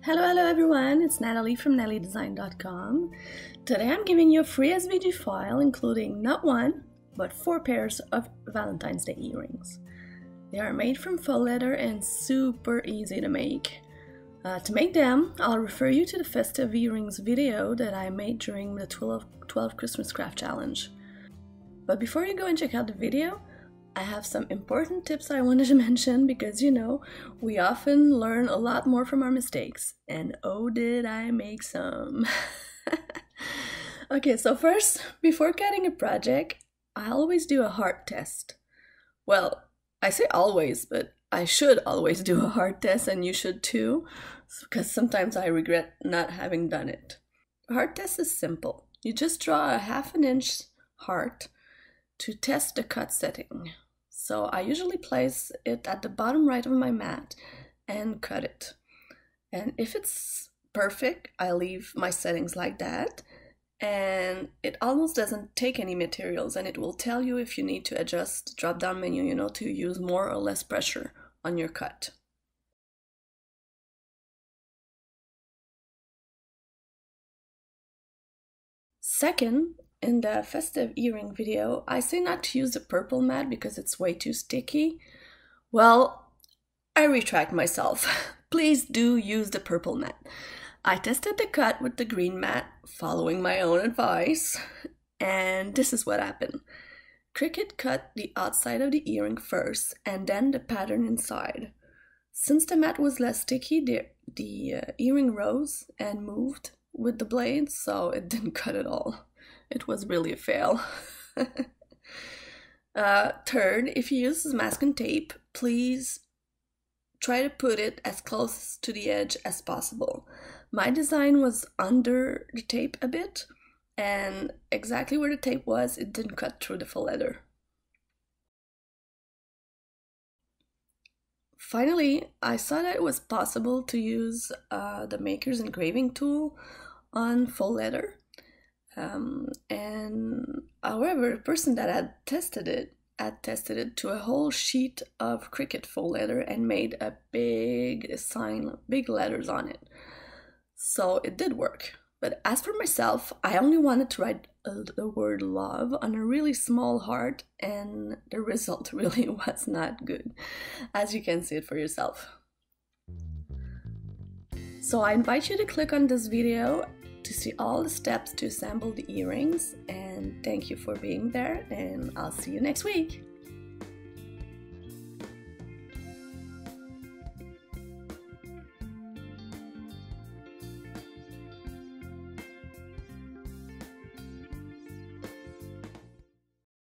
Hello everyone, it's Natalie from nataliedesign.com. Today I'm giving you a free SVG file including not one, but 4 pairs of Valentine's Day earrings. They are made from faux leather and super easy to make. To make them, I'll refer you to the festive earrings video that I made during the 12 Christmas Craft Challenge. But before you go and check out the video, I have some important tips I wanted to mention because, you know, we often learn a lot more from our mistakes. And oh, did I make some. Okay, so first, before cutting a project, I always do a heart test. Well, I say always, but I should always do a heart test, and you should too, because sometimes I regret not having done it. A heart test is simple. You just draw a 1/2 inch heart to test the cut setting. So I usually place it at the bottom right of my mat and cut it. And if it's perfect, I leave my settings like that. And it almost doesn't take any materials, and it will tell you if you need to adjust the drop-down menu, you know, to use more or less pressure on your cut. Second, in the festive earring video, I say not to use the purple mat because it's way too sticky. Well, I retract myself. Please do use the purple mat. I tested the cut with the green mat, following my own advice, and this is what happened. Cricut cut the outside of the earring first, and then the pattern inside. Since the mat was less sticky, the earring rose and moved with the blade, so it didn't cut at all. It was really a fail. Third, if you use masking tape, please try to put it as close to the edge as possible. My design was under the tape a bit, and exactly where the tape was, it didn't cut through the faux leather. Finally, I saw that it was possible to use the maker's engraving tool on faux leather. And however, the person that had tested it to a whole sheet of Cricut faux leather and made a big sign, big letters on it. So it did work. But as for myself, I only wanted to write the word love on a really small heart, and the result really was not good, as you can see it for yourself. So I invite you to click on this video to see all the steps to assemble the earrings, and thank you for being there, and I'll see you next week.